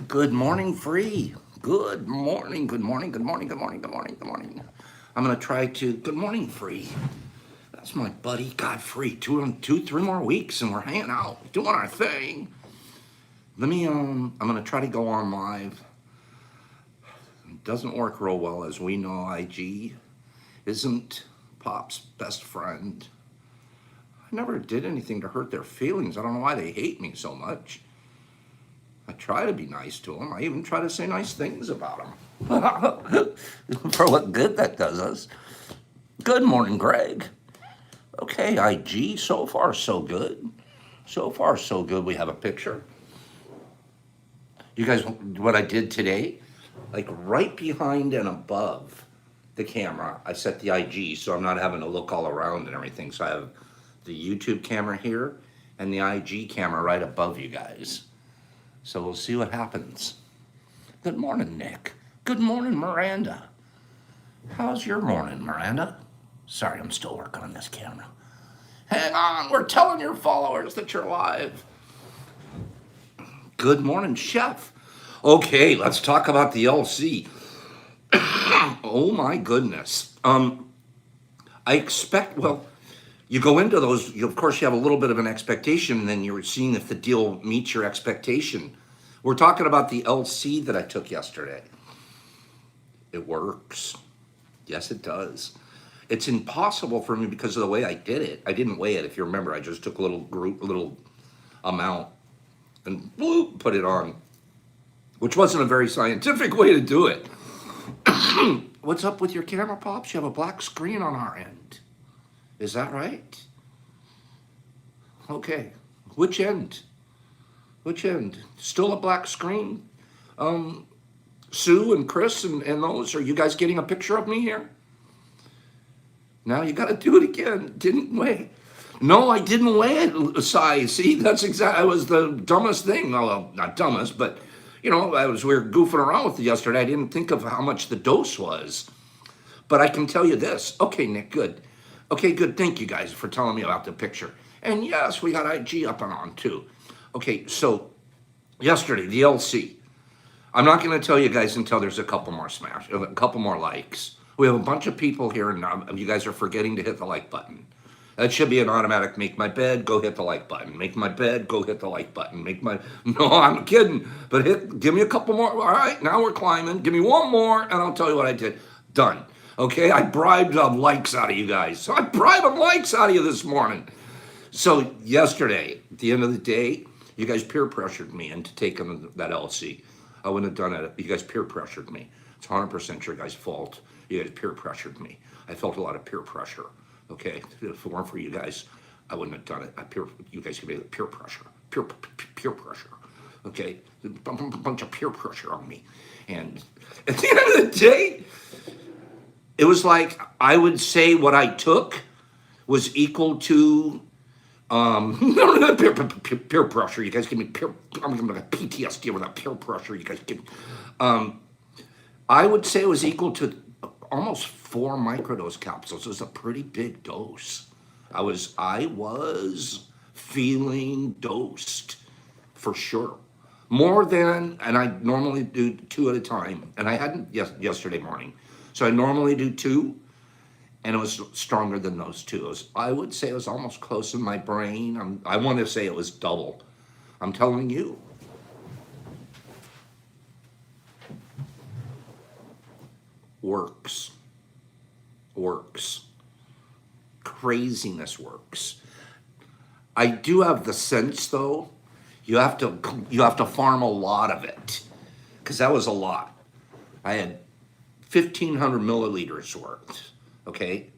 Good morning, free. Good morning, good morning, good morning, good morning, good morning, good morning. I'm gonna try to. Good morning, free. That's my buddy Godfrey. 3 more weeks, and we're hanging out, doing our thing. I'm gonna try to go on live. It doesn't work real well, as we know. IG isn't Pop's best friend. I never did anything to hurt their feelings. I don't know why they hate me so much. I try to be nice to them. I even try to say nice things about them. For what good that does us. Good morning, Greg. Okay, IG, so far so good. So far so good. We have a picture. You guys, what I did today, like right behind and above the camera, I set the IG so I'm not having to look all around and everything. So I have the YouTube camera here and the IG camera right above you guys. So we'll see what happens. Good morning, Nick. Good morning, Miranda. How's your morning, Miranda? Sorry, I'm still working on this camera. Hang on, we're telling your followers that you're live. Good morning, Chef. Okay, let's talk about the LC. Oh my goodness. I expect, well, you go into those, of course, you have a little bit of an expectation, and then you're seeing if the deal meets your expectation. We're talking about the LC that I took yesterday. It works. Yes, it does. It's impossible for me because of the way I did it. I didn't weigh it, if you remember. I just took a little amount and bloop, put it on, which wasn't a very scientific way to do it. What's up with your camera, Pops? You have a black screen on our end. Is that right? Okay. Which end? Which end? Still a black screen? Sue and Chris and those, are you guys getting a picture of me here? Now you got to do it again. Didn't weigh. No, I didn't weigh it, size. See, that's exactly, I was the dumbest thing. Well, not dumbest, but, we were goofing around with it yesterday. I didn't think of how much the dose was. But I can tell you this. Okay, Nick, good. Okay, good. Thank you guys for telling me about the picture. And yes, we got IG up and on too. Okay, so yesterday, the LC. I'm not going to tell you guys until there's a couple more a couple more likes. We have a bunch of people here, and you guys are forgetting to hit the like button. That should be an automatic. Make my bed, go hit the like button. Make my bed, go hit the like button. No, I'm kidding. But give me a couple more. All right, now we're climbing. Give me one more, and I'll tell you what I did. Done. Okay, I bribed likes out of you guys. So I bribed likes out of you this morning. So yesterday, at the end of the day, you guys peer pressured me into taking that LC. I wouldn't have done it. You guys peer pressured me. It's 100% your guys' fault. You guys peer pressured me. I felt a lot of peer pressure. Okay, if it weren't for you guys, I wouldn't have done it. You guys give me peer pressure, peer pressure. Okay, a bunch of peer pressure on me, and at the end of the day, it was like I would say what I took was equal to no, peer pressure. You guys give me peer. I'm gonna have PTSD with that peer pressure. You guys give. I would say it was equal to almost 4 microdose capsules. It was a pretty big dose. I was feeling dosed for sure. More than, and I normally do 2 at a time, and I hadn't yesterday morning. So I normally do 2, and it was stronger than those 2. I would say it was almost close in my brain. I want to say it was double. I'm telling you. Works. Craziness works. I do have the sense, though, you have to farm a lot of it, because that was a lot. I had 1,500 milliliters worth. Okay,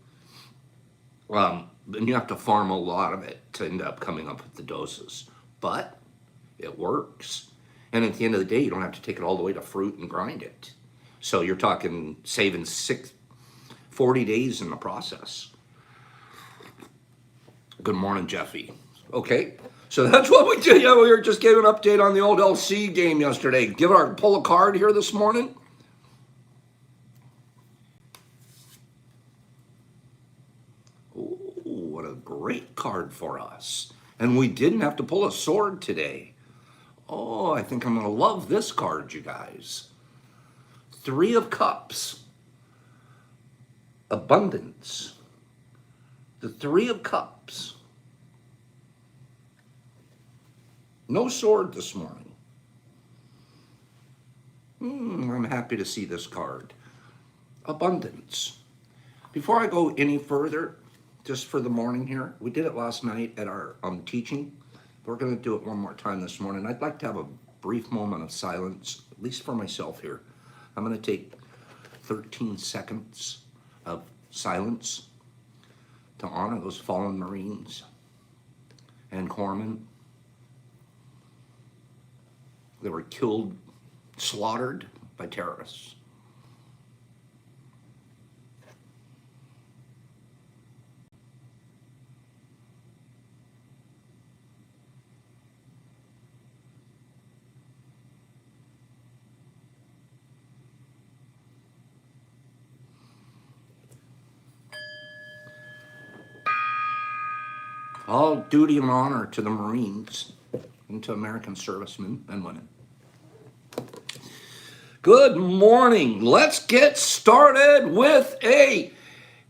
and you have to farm a lot of it to end up coming up with the doses, but it works. And at the end of the day, you don't have to take it all the way to fruit and grind it. So you're talking saving 40 days in the process. Good morning, Jeffy. Okay, so that's what we did. Yeah, we were just giving an update on the old LC game yesterday. Pull a card here this morning. Oh, what a great card for us. And we didn't have to pull a sword today. Oh, I think I'm going to love this card, you guys. Three of Cups. Abundance. The Three of Cups. No sword this morning. I'm happy to see this card. Abundance. Before I go any further, just for the morning here, we did it last night at our teaching. We're going to do it one more time this morning. I'd like to have a brief moment of silence, at least for myself here. I'm going to take 13 seconds of silence to honor those fallen Marines and corpsmen. They were killed, slaughtered by terrorists. All duty and honor to the Marines and to American servicemen and women. Good morning. Let's get started with a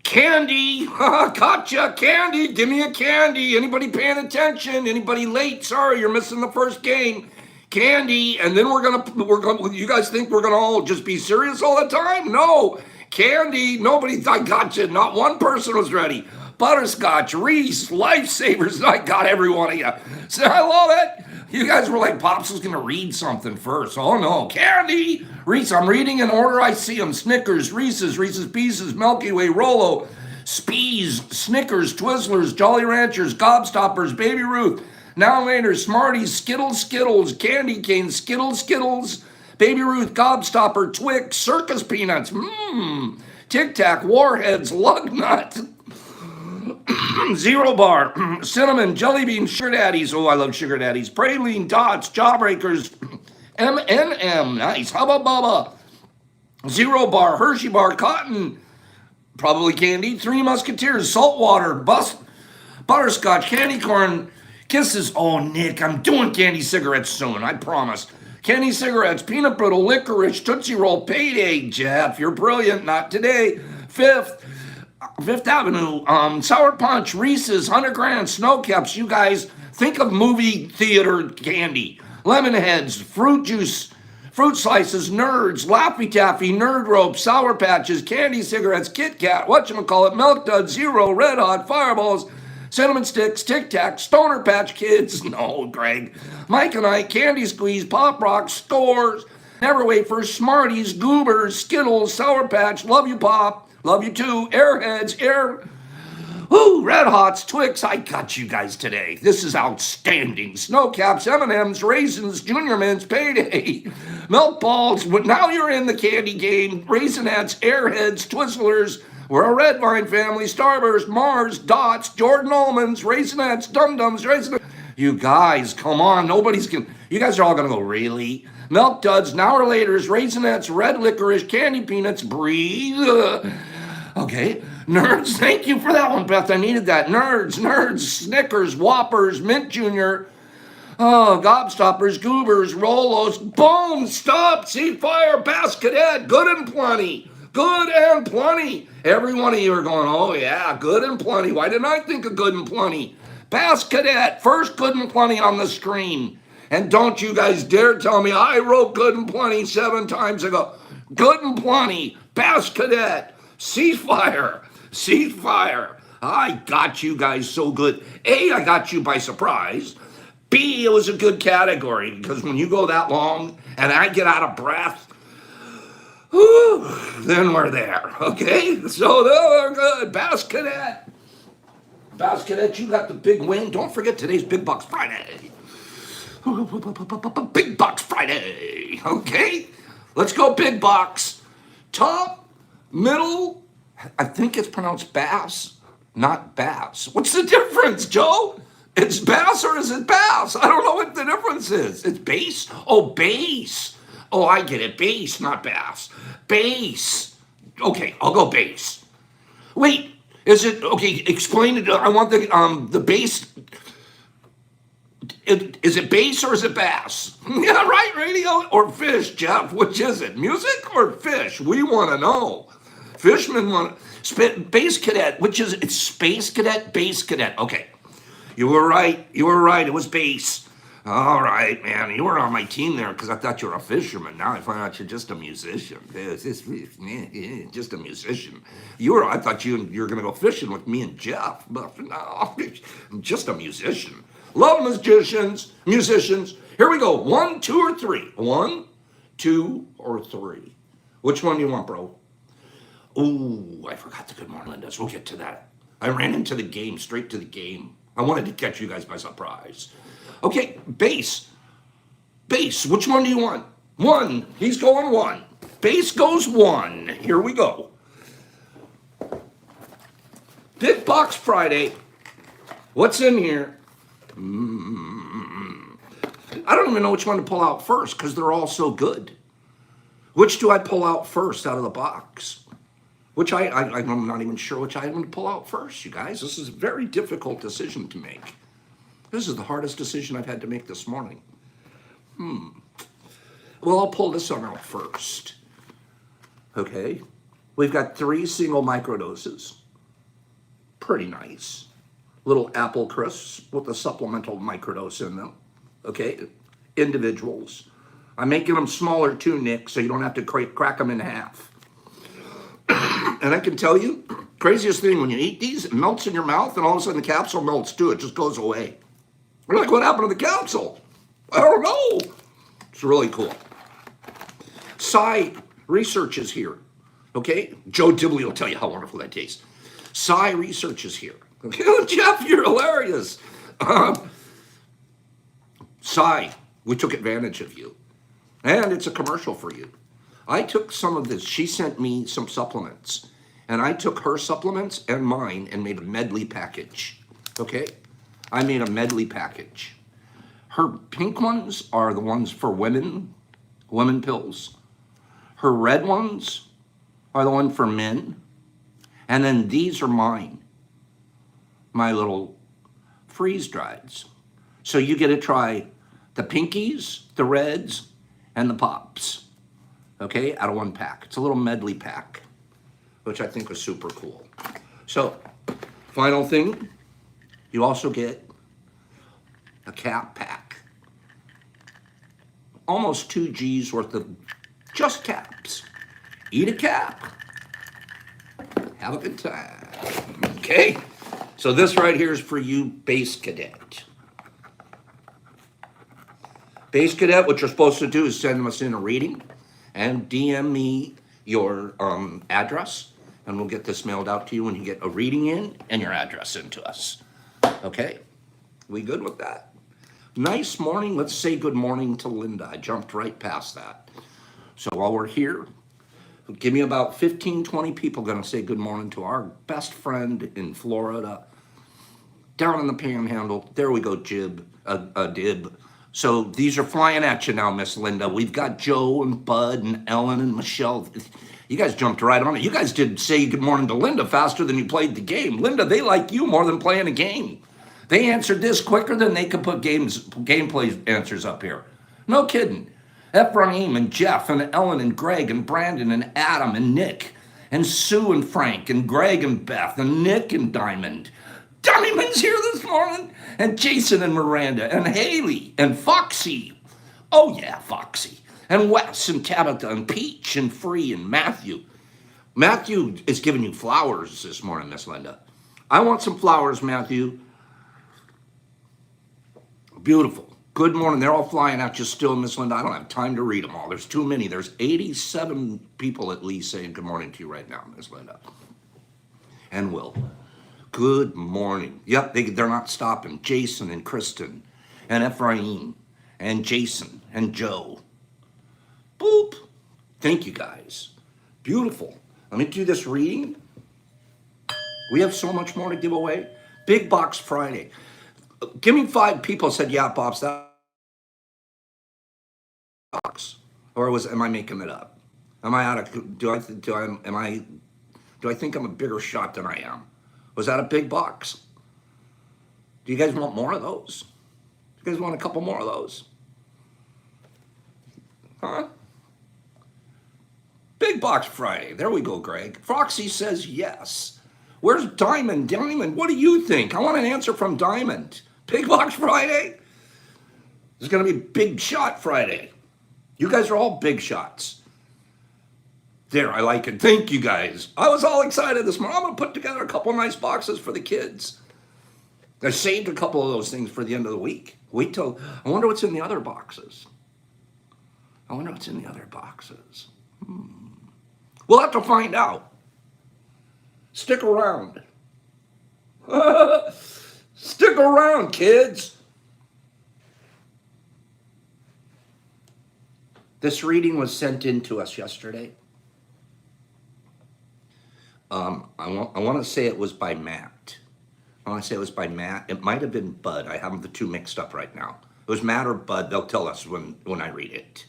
candy. Gotcha, candy. Give me a candy. Anybody paying attention? Anybody late? Sorry, you're missing the first game. Candy, and then we're gonna. You guys think we're gonna all just be serious all the time? No, candy. Nobody. I gotcha. Not one person was ready. Butterscotch, Reese, Lifesavers. I got every one of you. So I love it. You guys were like, Pops was going to read something first. Oh, no. Candy. Reese, I'm reading in order I see them. Snickers, Reese's, Reese's Pieces, Milky Way, Rolo, Spees, Snickers, Twizzlers, Jolly Ranchers, Gobstoppers, Baby Ruth, Now and Later, Smarties, Skittles, Candy Canes, Skittles, Baby Ruth, Gobstopper, Twix, Circus Peanuts, Tic Tac, Warheads, Lug Nut, Zero Bar, Cinnamon, Jelly Bean, Sugar Daddies. Oh, I love Sugar Daddies. Praline, Dots, Jawbreakers, M&M. Nice. Hubba Bubba. Zero Bar, Hershey Bar, Cotton, probably candy. Three Musketeers, Saltwater, Butterscotch, Candy Corn, Kisses. Oh, Nick, I'm doing candy cigarettes soon, I promise. Candy cigarettes, Peanut Brittle, Licorice, Tootsie Roll, Payday. Jeff, you're brilliant. Not today. Fifth Avenue, Sour Punch, Reese's, 100 Grand, Snow Caps. You guys, think of movie theater candy. Lemon Heads, Fruit Juice, Fruit Slices, Nerds, Laffy Taffy, Nerd Rope, Sour Patches, Candy Cigarettes, Kit Kat, whatchamacallit, Milk Duds, Zero, Red Hot, Fireballs, Cinnamon Sticks, Tic Tac, Stoner Patch Kids, no, Greg, Mike and Ike, Candy Squeeze, Pop Rocks, Scores, Never Wafers, Smarties, Goobers, Skittles, Sour Patch, Love You Pop, Love You Too, Airheads, Red Hots, Twix. I got you guys today. This is outstanding. Snow Caps, M&M's, Raisins, Junior Mints, Payday, Milk Balls. Now you're in the candy game. Raisinets, Airheads, Twizzlers. We're a Red Vine family. Starburst, Mars, Dots, Jordan Almonds, Raisinets, Dum Dums, Raisinets. You guys, come on. You guys are all going to go, really? Milk Duds, Now or Later's, Raisinets, Red Licorice, Candy Peanuts, Breathe. Okay. Nerds, thank you for that one, Beth. I needed that. Nerds, Snickers, Whoppers, Mint Junior, Gobstoppers, Goobers, Rolos. Boom, stop, Ceasefire, Bass Cadet, good and plenty. Good and plenty. Every one of you are going, oh yeah, good and plenty. Why didn't I think of good and plenty? Bass Cadet, first good and plenty on the screen. And don't you guys dare tell me I wrote good and plenty 7 times ago. Good and plenty, Bass Cadet, Ceasefire. I got you guys so good. A, I got you by surprise. B, it was a good category because when you go that long and I get out of breath, then we're there. Okay? So they're good. Bass Cadet, you got the big win. Don't forget today's Big Bucks Friday. Big Bucks Friday. Okay? Let's go Big Bucks. Top, middle, I think it's pronounced bass, not bass. What's the difference, Joe? It's bass or is it bass? I don't know what the difference is. It's bass? Oh, bass. Oh, I get it. Bass, not bass. Bass. Okay, I'll go bass. Wait, is it, okay, explain it. I want the bass. Is it bass or is it bass? Yeah, right, radio or fish, Jeff? Which is it? Music or fish? We want to know. Fishermen want bass cadet, which is it's space cadet, bass cadet. Okay, you were right. You were right. It was bass. All right, man. You were on my team there because I thought you were a fisherman. Now I find out you're just a musician. Just a musician. I thought you were going to go fishing with me and Jeff. But no, I'm just a musician. Love musicians. Musicians. Here we go. 1, 2, or 3. 1, 2, or 3. Which one do you want, bro? Ooh, I forgot the good morning, Linda. We'll get to that. I ran into the game, straight to the game. I wanted to catch you guys by surprise. Okay, bass. Bass, which one do you want? 1, he's going 1. Bass goes 1. Here we go. Big Box Friday. What's in here? I don't even know which one to pull out first because they're all so good. Which do I pull out first out of the box? I'm not even sure which item to pull out first, you guys. This is a very difficult decision to make. This is the hardest decision I've had to make this morning. Well, I'll pull this one out first. Okay. We've got 3 single microdoses. Pretty nice. Little apple crisps with a supplemental microdose in them. Okay. Individuals. I'm making them smaller too, Nick, so you don't have to crack them in half. And I can tell you, craziest thing, when you eat these, it melts in your mouth, and all of a sudden the capsule melts too. It just goes away. We're like, what happened to the capsule? I don't know. It's really cool. Psy Research is here. Okay? Joe Dibley will tell you how wonderful that tastes. Psy Research is here. Okay? Jeff, you're hilarious. Psy, we took advantage of you. And it's a commercial for you. I took some of this. She sent me some supplements. And I took her supplements and mine and made a medley package. Okay? I made a medley package. Her pink ones are the ones for women pills. Her red ones are the one for men. And then these are mine. My little freeze-drieds. So you get to try the pinkies, the reds, and the pops. Okay, out of one pack. It's a little medley pack, which I think is super cool. So, final thing, you also get a cap pack. Almost 2 G's worth of just caps. Eat a cap. Have a good time. Okay, so this right here is for you, Base Cadet. Base Cadet, what you're supposed to do is send us in a reading and DM me your address, and we'll get this mailed out to you when you get a reading in and your address into us. Okay? We good with that? Nice morning. Let's say good morning to Linda. I jumped right past that. So while we're here, give me about 15, 20 people going to say good morning to our best friend in Florida, down in the Panhandle. There we go, Dib. So these are flying at you now, Miss Linda. We've got Joe and Bud and Ellen and Michelle. You guys jumped right on it. You guys did say good morning to Linda faster than you played the game. Linda, they like you more than playing a game. They answered this quicker than they could put gameplay answers up here. No kidding. Ephraim and Jeff and Ellen and Greg and Brandon and Adam and Nick and Sue and Frank and Greg and Beth and Nick and Diamond. Diamond's here this morning. And Jason and Miranda and Haley and Foxy. Oh yeah, Foxy. And Wes and Tabitha and Peach and Free and Matthew. Matthew is giving you flowers this morning, Miss Linda. I want some flowers, Matthew. Beautiful. Good morning. They're all flying at you still, Miss Linda. I don't have time to read them all. There's too many. There's 87 people at least saying good morning to you right now, Miss Linda. And Will. Good morning. Yep, they're not stopping. Jason and Kristen and Ephraim and Jason and Joe. Boop. Thank you, guys. Beautiful. Let me do this reading. We have so much more to give away. Big Box Friday. Give me 5 people said, yeah, Pops, that box. Or am I making it up? Am I out of, do I think I'm a bigger shot than I am? Was that a big box? Do you guys want more of those? You guys want a couple more of those? Huh? Big Box Friday. There we go, Greg. Foxy says yes. Where's Diamond? Diamond, what do you think? I want an answer from Diamond. Big Box Friday? It's going to be Big Shot Friday. You guys are all big shots. There, I like it. Thank you, guys. I was all excited this morning. I'm going to put together a couple nice boxes for the kids. I saved a couple of those things for the end of the week. Wait till, I wonder what's in the other boxes. I wonder what's in the other boxes. We'll have to find out. Stick around. Stick around, kids. This reading was sent in to us yesterday. I want to say it was by Matt. I want to say it was by Matt. It might have been Bud. I have the two mixed up right now. It was Matt or Bud. They'll tell us when I read it.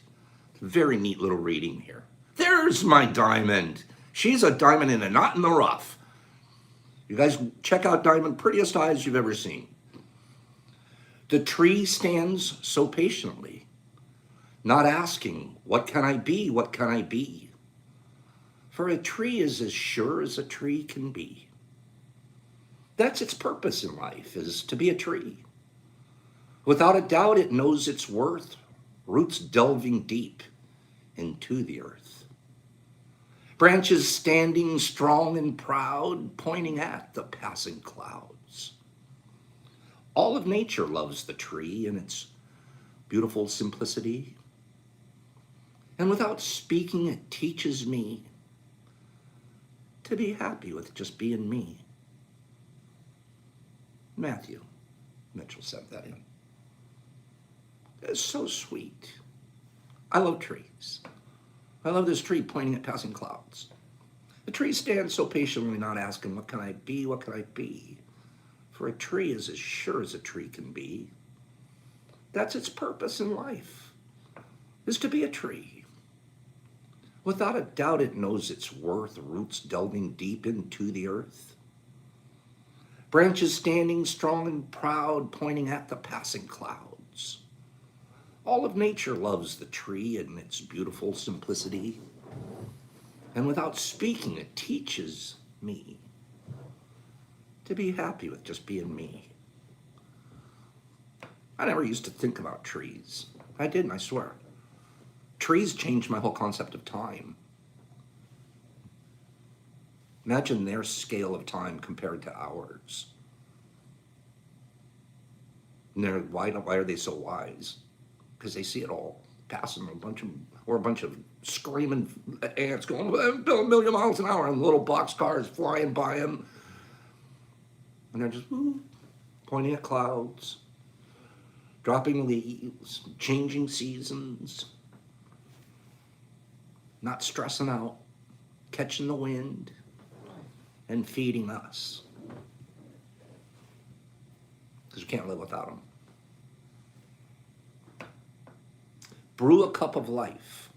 It's a very neat little reading here. There's my Diamond. She's a diamond in a knot in the rough. You guys check out Diamond, prettiest eyes you've ever seen. The tree stands so patiently, not asking, what can I be? What can I be? For a tree is as sure as a tree can be. That's its purpose in life, is to be a tree. Without a doubt, it knows its worth, roots delving deep into the earth. Branches standing strong and proud, pointing at the passing clouds. All of nature loves the tree in its beautiful simplicity. And without speaking, it teaches me to be happy with just being me. Matthew Mitchell sent that in. It's so sweet. I love trees. I love this tree pointing at passing clouds. The tree stands so patiently, not asking, what can I be? What can I be? For a tree is as sure as a tree can be. That's its purpose in life, is to be a tree. Without a doubt, it knows its worth, roots delving deep into the earth. Branches standing strong and proud, pointing at the passing clouds. All of nature loves the tree and its beautiful simplicity. And without speaking, it teaches me to be happy with just being me. I never used to think about trees. I didn't, I swear. Trees changed my whole concept of time. Imagine their scale of time compared to ours. And why are they so wise? Because they see it all passing a bunch of screaming ants going a million miles an hour and little boxcars flying by them. And they're just pointing at clouds, dropping leaves, changing seasons, not stressing out, catching the wind, and feeding us. Because we can't live without them. Brew a cup of life.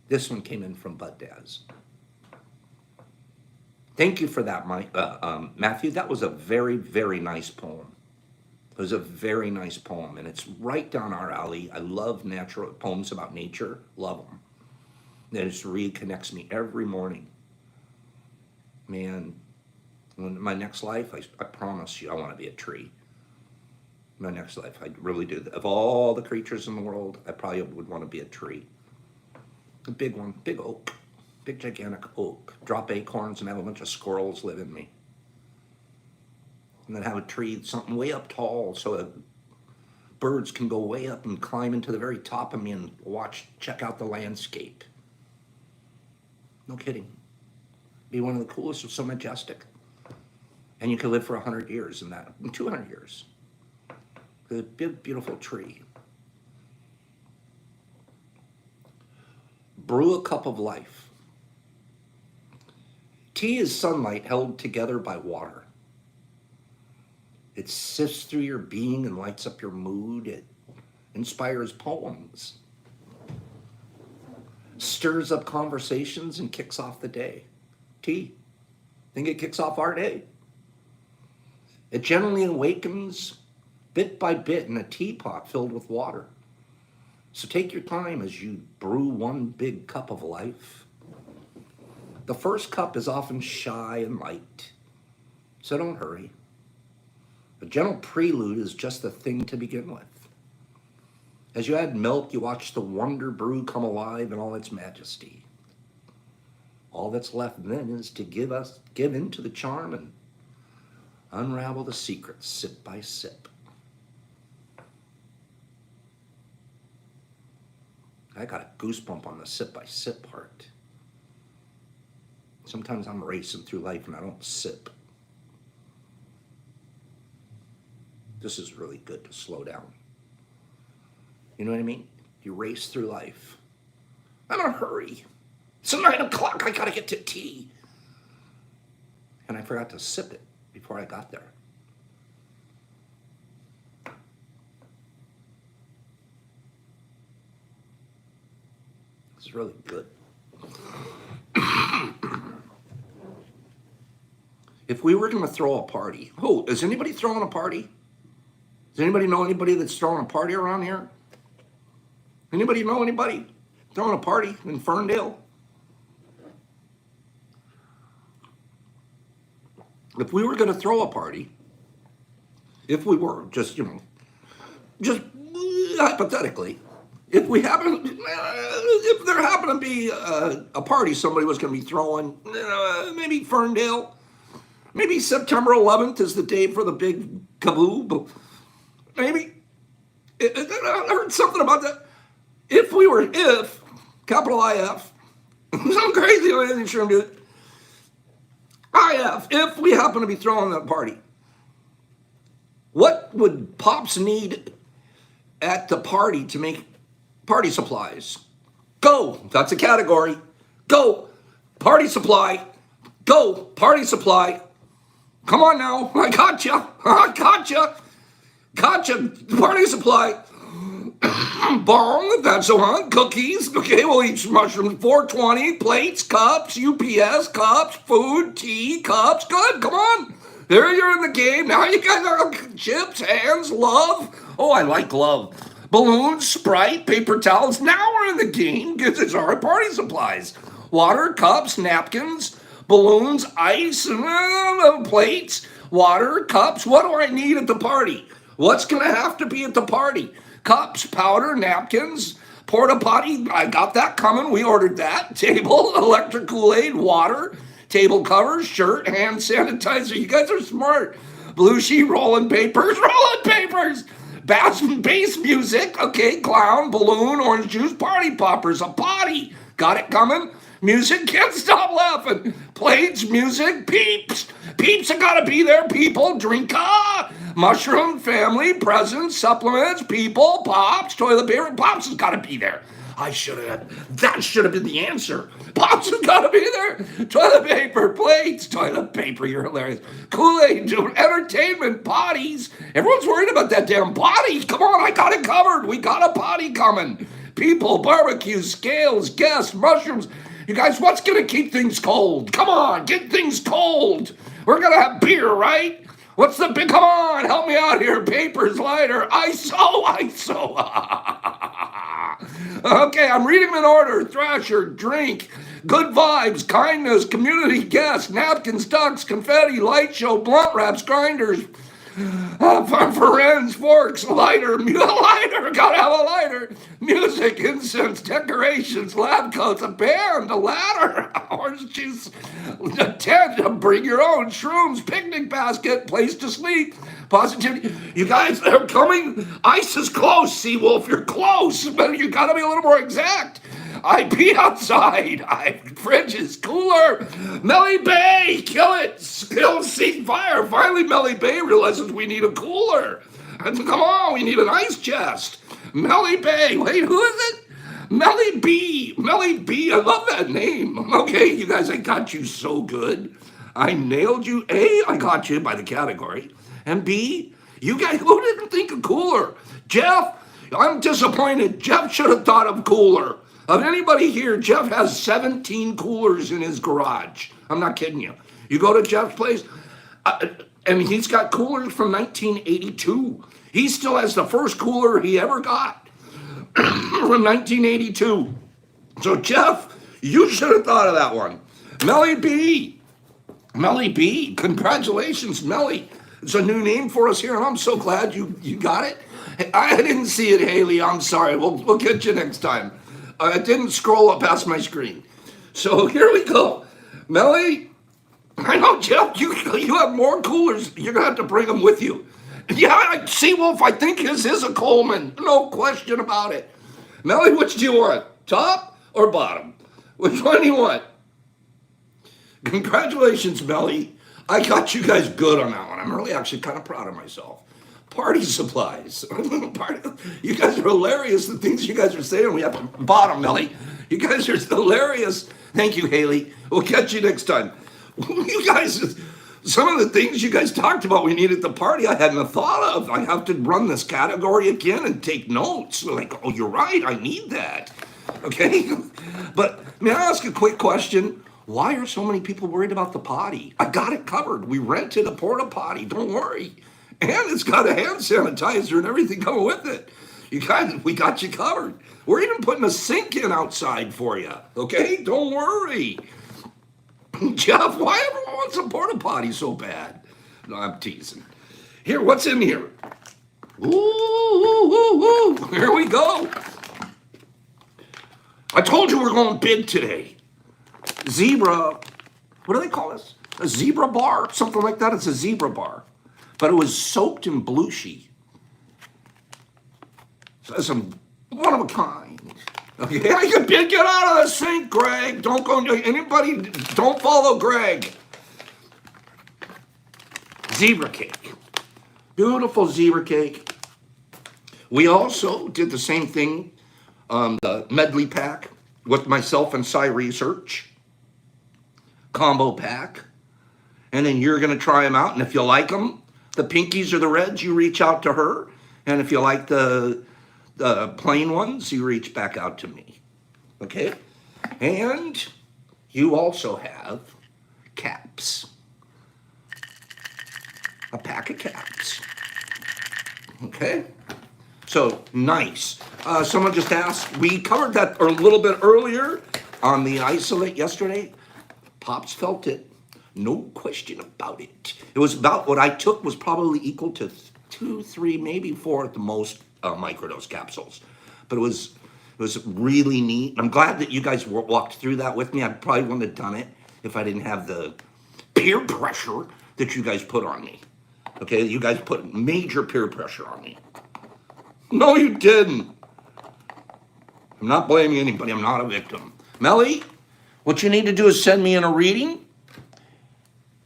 This one came in from Bud Daz. Thank you for that, Matthew. That was a very, very nice poem. It was a very nice poem, and it's right down our alley. I love natural poems about nature. Love them. It just reconnects me every morning. Man, in my next life, I promise you, I want to be a tree. My next life, I really do. Of all the creatures in the world, I probably would want to be a tree. A big one, big oak, big gigantic oak. Drop acorns and have a bunch of squirrels live in me. And then have a tree, something way up tall, so that birds can go way up and climb into the very top of me and check out the landscape. No kidding. Be one of the coolest, so majestic. And you could live for 100 years in 200 years. A big, beautiful tree. Brew a cup of life. Tea is sunlight held together by water. It sifts through your being and lights up your mood. It inspires poems, stirs up conversations, and kicks off the day. Tea. I think it kicks off our day. It gently awakens bit by bit in a teapot filled with water. So take your time as you brew one big cup of life. The first cup is often shy and light, so don't hurry. A gentle prelude is just the thing to begin with. As you add milk, you watch the wonder brew come alive in all its majesty. All that's left then is to give in to the charm and unravel the secrets sip by sip. I got a goosebump on the sip by sip part. Sometimes I'm racing through life and I don't sip. This is really good to slow down. You know what I mean? You race through life. I'm in a hurry. It's 9 o'clock, I gotta get to tea. And I forgot to sip it before I got there. This is really good. If we were gonna throw a party, is anybody throwing a party? Does anybody know anybody that's throwing a party around here? Anybody know anybody throwing a party in Ferndale? If we were going to throw a party, if we were, just hypothetically, if there happened to be a party somebody was going to be throwing, maybe Ferndale, maybe September 11th is the day for the big kaboob, maybe. I heard something about that. If, capital IF, some crazy way they sure do it. If we happen to be throwing that party, what would Pops need at the party to make party supplies? Go, that's a category. Go, party supply. Go, party supply. Come on now, I gotcha. Gotcha, party supply. Bong, that's the one. Cookies. Okay, we'll eat mushrooms. 420. Plates, cups, UPS, cups, food, tea, cups. Good, come on. There you're in the game. Now you guys are chips, hands, love. Oh, I like love. Balloons, Sprite, paper towels. Now we're in the game because it's our party supplies. Water, cups, napkins, balloons, ice, plates, water, cups. What do I need at the party? What's going to have to be at the party? Cups, powder, napkins, porta potty. I got that coming. We ordered that. Table, electric Kool-Aid, water, table covers, shirt, hand sanitizer. You guys are smart. Blue sheet, rolling papers. Bass music. Okay, clown, balloon, orange juice, party poppers. A potty. Got it coming. Music, can't stop laughing. Plates, music, peeps. Peeps have got to be there. People, drink, mushroom, family, presents, supplements, people, Pops, toilet paper. Pops has got to be there. That should have been the answer. Pops has got to be there. Toilet paper, plates, toilet paper, you're hilarious. Kool-Aid, entertainment, potties. Everyone's worried about that damn potty. Come on, I got it covered. We got a potty coming. People, barbecue, scales, guests, mushrooms. You guys, what's going to keep things cold? Come on, get things cold. We're going to have beer, right? What's the big, come on, help me out here. Papers, lighter, ISO. Okay, I'm reading them in order. Thrasher, drink, good vibes, kindness, community, guests, napkins, ducks, confetti, light show, blunt wraps, grinders, friends, forks, lighter, gotta have a lighter, music, incense, decorations, lab coats, a band, a ladder, orange juice, a tent, bring your own, shrooms, picnic basket, place to sleep, positivity. You guys, they're coming. Ice is close, Seawolf, you're close, but you gotta be a little more exact. I pee outside. Fridge is cooler. Melly Bay, kill it. Still see fire. Finally, Melly Bay realizes we need a cooler. And come on, we need an ice chest. Melly Bay. Wait, who is it? Melly B. Melly B. I love that name. Okay, you guys, I got you so good. I nailed you. A, I got you by the category. And B, you guys, who didn't think of cooler? Jeff, I'm disappointed. Jeff should have thought of cooler. Of anybody here, Jeff has 17 coolers in his garage. I'm not kidding you. You go to Jeff's place, And he's got coolers from 1982. He still has the first cooler he ever got from 1982. So, Jeff, you should have thought of that one. Melly B, congratulations, Melly. It's a new name for us here, and I'm so glad you got it. I didn't see it, Haley. I'm sorry. We'll get you next time. It didn't scroll up past my screen. So here we go. Melly, I know, Jeff, you have more coolers. You're going to have to bring them with you. Yeah, Seawolf, I think his is a Coleman. No question about it. Melly, which do you want? Top or bottom? Which one do you want? Congratulations, Melly. I got you guys good on that one. I'm really actually kind of proud of myself. Party supplies. You guys are hilarious. The things you guys are saying. We have to bottom, Melly. You guys are hilarious. Thank you, Haley. We'll catch you next time. You guys, some of the things you guys talked about we need at the party, I hadn't thought of. I have to run this category again and take notes. Like, oh, you're right. I need that. Okay. But may I ask a quick question? Why are so many people worried about the potty? I got it covered. We rented a porta potty. Don't worry. And it's got a hand sanitizer and everything coming with it. You guys, we got you covered. We're even putting a sink in outside for you. Okay? Don't worry. Jeff, why everyone wants a porta potty so bad? No, I'm teasing. Here, what's in here? Ooh. Here we go. I told you we're going big today. Zebra, what do they call this? A zebra bar? Something like that. It's a zebra bar. But it was soaked in blueshy. So that's one of a kind. Okay, get out of the sink, Greg. Don't go, anybody, don't follow Greg. Zebra cake. Beautiful zebra cake. We also did the same thing, the medley pack with myself and Sci Research. Combo pack. And then you're going to try them out. And if you like them, the pinkies or the reds, you reach out to her. And if you like the plain ones, you reach back out to me. Okay? And you also have caps. A pack of caps. Okay? So, nice. Someone just asked, we covered that a little bit earlier on the isolate yesterday. Pops felt it. No question about it. It was about what I took was probably equal to 2, 3, maybe 4 at the most microdose capsules. But it was really neat. I'm glad that you guys walked through that with me. I probably wouldn't have done it if I didn't have the peer pressure that you guys put on me. Okay, you guys put major peer pressure on me. No, you didn't. I'm not blaming anybody. I'm not a victim. Melly, what you need to do is send me in a reading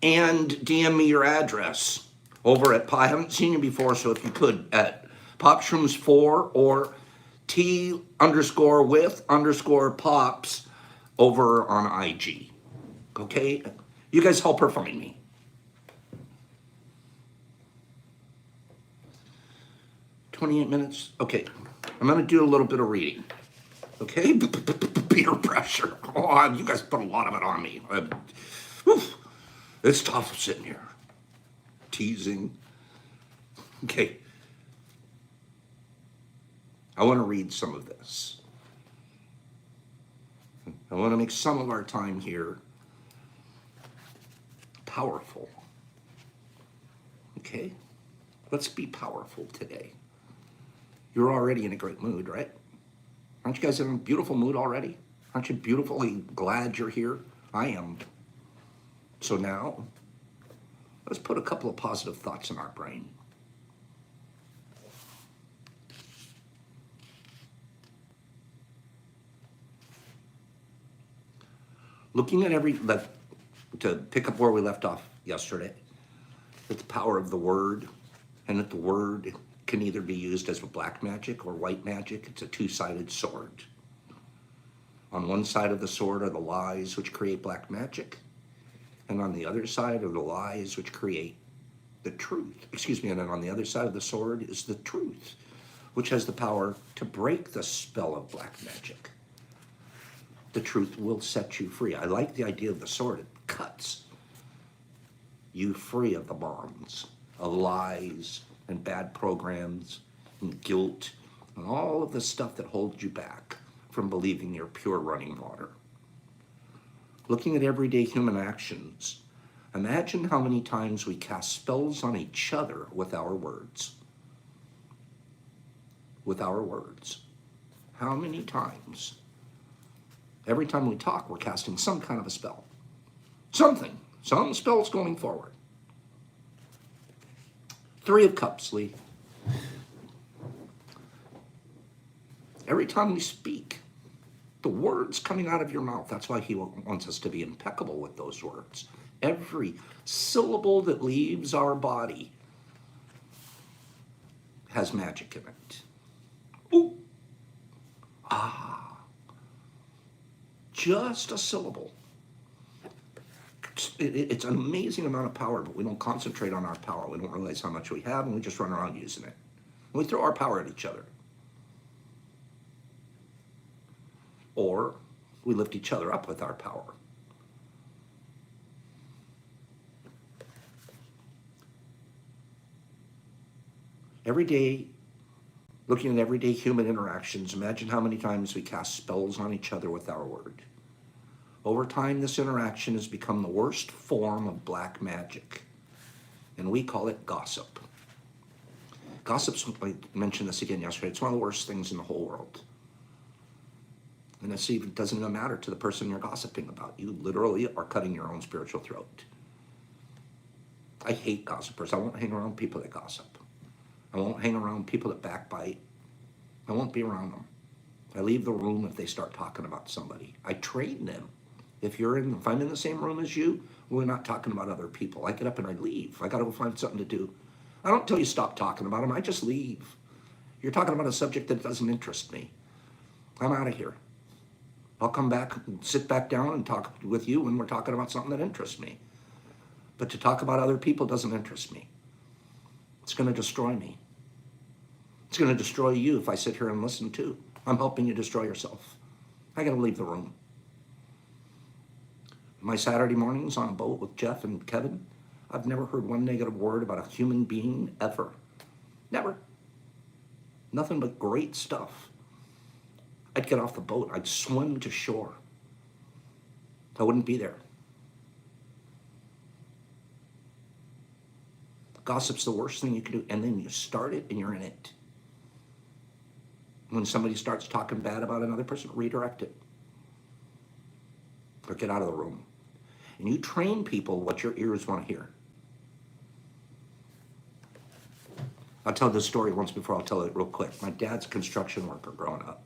and DM me your address over at, I haven't seen you before, so if you could, at popshrooms4 or T_with_pops over on IG. Okay? You guys help her find me. "28 minutes? Okay. I'm going to do a little bit of reading. Okay? Peer pressure. Oh, you guys put a lot of it on me. It's tough sitting here. Teasing. Okay. I want to read some of this. I want to make some of our time here powerful. Okay? Let's be powerful today. You're already in a great mood, right? Aren't you guys in a beautiful mood already? Aren't you beautifully glad you're here? I am. So now, let's put a couple of positive thoughts in our brain. Looking at to pick up where we left off yesterday, at the power of the word, and that the word can either be used as a black magic or white magic. It's a two-sided sword. On one side of the sword are the lies which create black magic, and on the other side are the lies which create the truth. And then on the other side of the sword is the truth, which has the power to break the spell of black magic. The truth will set you free. I like the idea of the sword. It cuts. you free of the bonds of lies and bad programs and guilt and all of the stuff that holds you back from believing you're pure running water. Looking at everyday human actions, imagine how many times we cast spells on each other with our words. With our words. How many times? Every time we talk, we're casting some kind of a spell. Something. Some spell's going forward. Three of Cups, Lee. Every time we speak, the words coming out of your mouth, that's why he wants us to be impeccable with those words. Every syllable that leaves our body has magic in it. Ooh. Ah. Just a syllable. It's an amazing amount of power, but we don't concentrate on our power. We don't realize how much we have, and we just run around using it. And we throw our power at each other. Or we lift each other up with our power. Every day, looking at everyday human interactions, imagine how many times we cast spells on each other with our word. Over time, this interaction has become the worst form of black magic, and we call it gossip. Gossip's, I mentioned this again yesterday, it's one of the worst things in the whole world. And it doesn't even matter to the person you're gossiping about. You literally are cutting your own spiritual throat. I hate gossipers. I won't hang around people that gossip. I won't hang around people that backbite. I won't be around them. I leave the room if they start talking about somebody. I train them. If I'm in the same room as you, we're not talking about other people. I get up and I leave. I got to go find something to do. I don't tell you stop talking about them. I just leave. You're talking about a subject that doesn't interest me. I'm out of here. I'll come back and sit back down and talk with you when we're talking about something that interests me. But to talk about other people doesn't interest me. It's going to destroy me. It's going to destroy you if I sit here and listen too. I'm helping you destroy yourself. I got to leave the room. My Saturday mornings on a boat with Jeff and Kevin, I've never heard one negative word about a human being ever. Never. Nothing but great stuff. I'd get off the boat. I'd swim to shore. I wouldn't be there. Gossip's the worst thing you can do. And then you start it and you're in it. When somebody starts talking bad about another person, redirect it. Or get out of the room. And you train people what your ears want to hear. I'll tell this story once before. I'll tell it real quick. My dad's a construction worker growing up.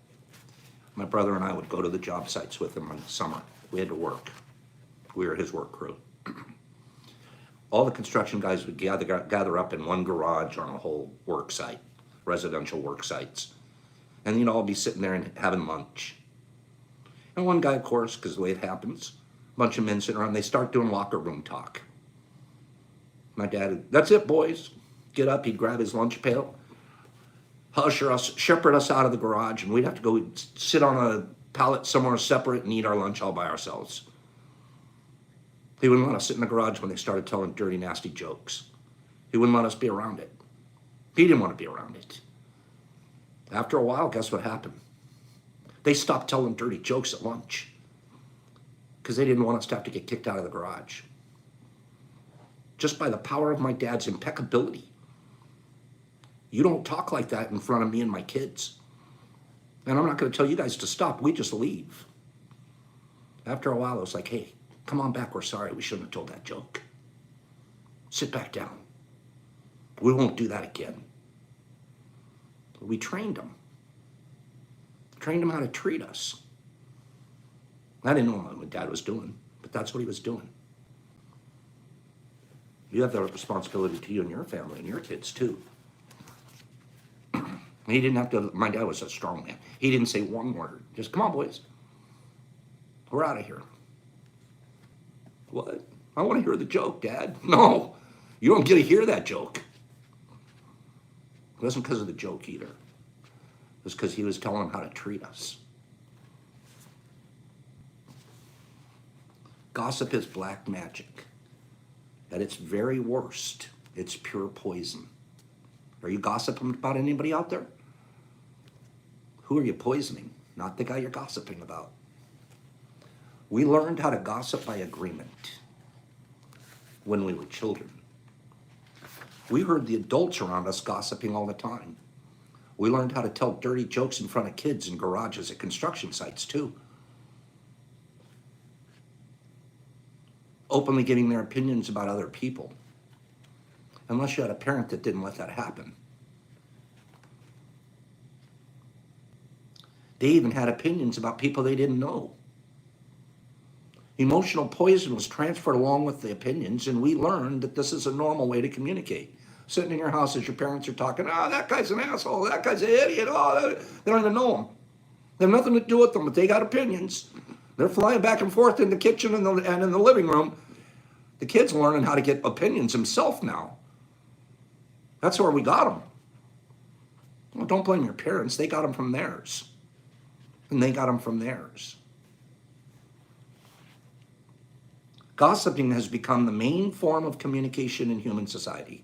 My brother and I would go to the job sites with him in the summer. We had to work. We were his work crew. All the construction guys would gather up in one garage on a whole work site, residential work sites. And you'd all be sitting there and having lunch. And one guy, of course, because the way it happens, a bunch of men sitting around, they start doing locker room talk. My dad, that's it, boys. Get up, he'd grab his lunch pail, shepherd us out of the garage, and we'd have to go sit on a pallet somewhere separate and eat our lunch all by ourselves. He wouldn't let us sit in the garage when they started telling dirty, nasty jokes. He wouldn't let us be around it. He didn't want to be around it. After a while, guess what happened? They stopped telling dirty jokes at lunch because they didn't want us to have to get kicked out of the garage. Just by the power of my dad's impeccability. You don't talk like that in front of me and my kids. And I'm not going to tell you guys to stop. We just leave. After a while, it was like, hey, come on back. We're sorry. We shouldn't have told that joke. Sit back down. We won't do that again. We trained them. Trained them how to treat us. I didn't know what my dad was doing, but that's what he was doing. You have that responsibility to you and your family and your kids too. He didn't have to, my dad was a strong man. He didn't say one word. Just, come on, boys. We're out of here. What? I want to hear the joke, Dad. No, you don't get to hear that joke. It wasn't because of the joke either. It was because he was telling them how to treat us. Gossip is black magic. At its very worst, it's pure poison. Are you gossiping about anybody out there? Who are you poisoning? Not the guy you're gossiping about. We learned how to gossip by agreement when we were children. We heard the adults around us gossiping all the time. We learned how to tell dirty jokes in front of kids in garages at construction sites too. Openly giving their opinions about other people. Unless you had a parent that didn't let that happen. They even had opinions about people they didn't know. Emotional poison was transferred along with the opinions, and we learned that this is a normal way to communicate. Sitting in your house as your parents are talking, oh, that guy's an asshole, that guy's an idiot, oh, they don't even know him. They have nothing to do with them, but they got opinions. They're flying back and forth in the kitchen and in the living room. The kid's learning how to get opinions himself now. That's where we got them. Well, don't blame your parents. They got them from theirs. And they got them from theirs. Gossiping has become the main form of communication in human society.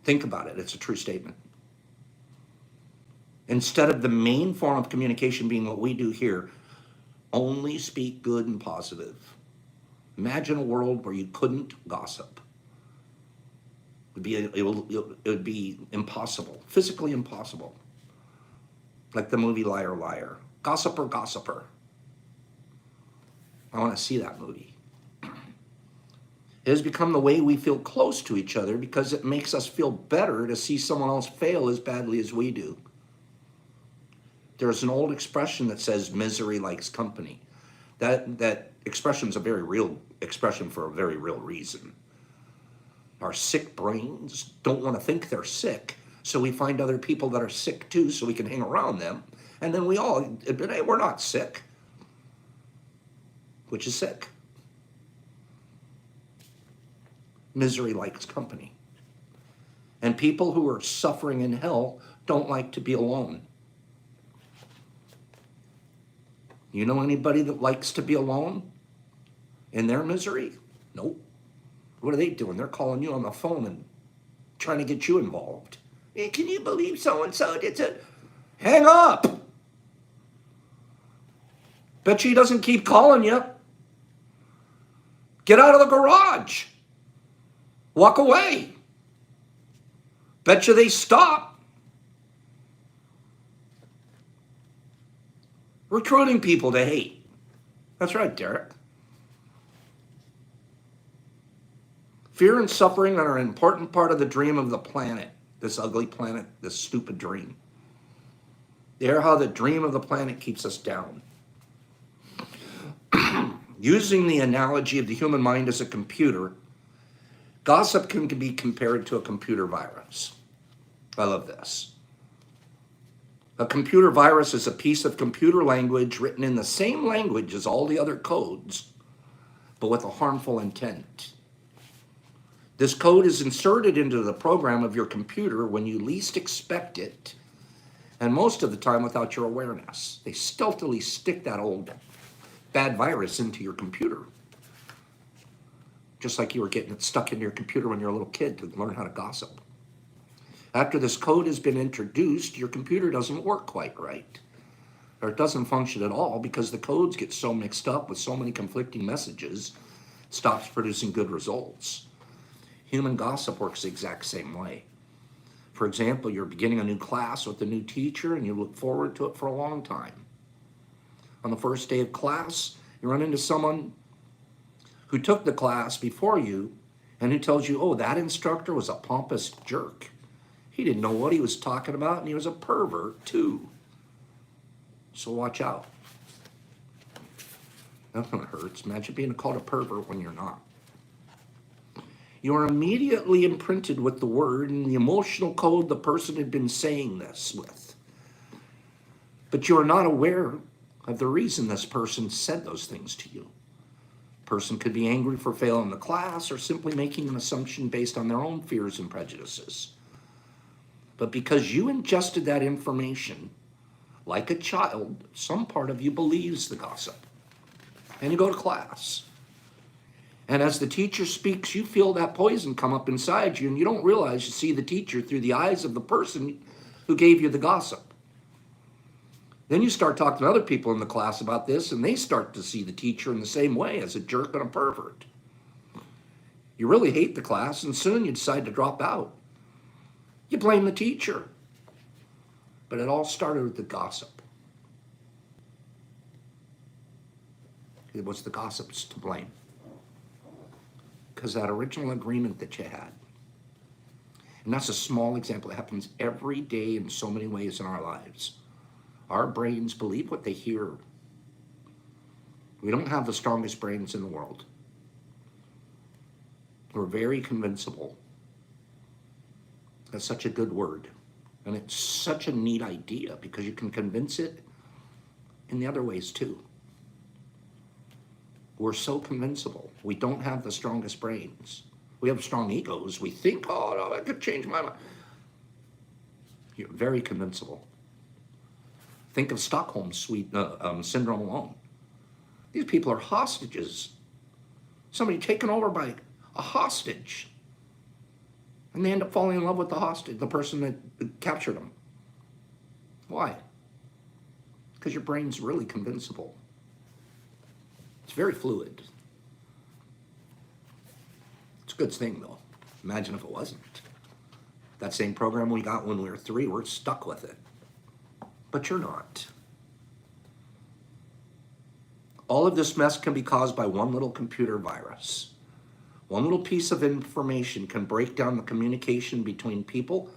Think about it. It's a true statement. Instead of the main form of communication being what we do here, only speak good and positive. Imagine a world where you couldn't gossip. It would be impossible, physically impossible. Like the movie Liar, Liar. Gossiper, gossiper. I want to see that movie. It has become the way we feel close to each other because it makes us feel better to see someone else fail as badly as we do. There's an old expression that says misery likes company. That expression is a very real expression for a very real reason. Our sick brains don't want to think they're sick, so we find other people that are sick too so we can hang around them. And then we all admit, hey, we're not sick. Which is sick. Misery likes company. And people who are suffering in hell don't like to be alone. You know anybody that likes to be alone in their misery? Nope. What are they doing? They're calling you on the phone and trying to get you involved. Hey, can you believe so-and-so did it? Hang up. Bet you he doesn't keep calling you. Get out of the garage. Walk away. Bet you they stop. Recruiting people to hate. That's right, Derek. Fear and suffering are an important part of the dream of the planet. This ugly planet, this stupid dream. They are how the dream of the planet keeps us down. Using the analogy of the human mind as a computer, gossip can be compared to a computer virus. I love this. A computer virus is a piece of computer language written in the same language as all the other codes, but with a harmful intent. This code is inserted into the program of your computer when you least expect it, and most of the time without your awareness. They stealthily stick that old bad virus into your computer. Just like you were getting it stuck into your computer when you were a little kid to learn how to gossip. After this code has been introduced, your computer doesn't work quite right. Or it doesn't function at all because the codes get so mixed up with so many conflicting messages, it stops producing good results. Human gossip works the exact same way. For example, you're beginning a new class with a new teacher and you look forward to it for a long time. On the first day of class, you run into someone who took the class before you and who tells you, oh, that instructor was a pompous jerk. He didn't know what he was talking about and he was a pervert too. So watch out. That one hurts. Imagine being called a pervert when you're not. You are immediately imprinted with the word and the emotional code the person had been saying this with. But you are not aware of the reason this person said those things to you. Person could be angry for failing the class or simply making an assumption based on their own fears and prejudices. But because you ingested that information, like a child, some part of you believes the gossip. And you go to class. And as the teacher speaks, you feel that poison come up inside you, and you don't realize you see the teacher through the eyes of the person who gave you the gossip. Then you start talking to other people in the class about this, and they start to see the teacher in the same way, as a jerk and a pervert. You really hate the class, and soon you decide to drop out. You blame the teacher. But it all started with the gossip. It was the gossips to blame. Because that original agreement that you had. And that's a small example. It happens every day in so many ways in our lives. Our brains believe what they hear. We don't have the strongest brains in the world. We're very convincible. That's such a good word. And it's such a neat idea because you can convince it in the other ways too. We're so convincible. We don't have the strongest brains. We have strong egos. We think, oh, no, I could change my mind. You're very convincible. Think of Stockholm syndrome alone. These people are hostages. Somebody taken over by a hostage. And they end up falling in love with the hostage, the person that captured them. Why? Because your brain's really convincible. It's very fluid. It's a good thing, though. Imagine if it wasn't. That same program we got when we were 3, we're stuck with it. But you're not. All of this mess can be caused by one little computer virus. One little piece of information can break down the communication between people,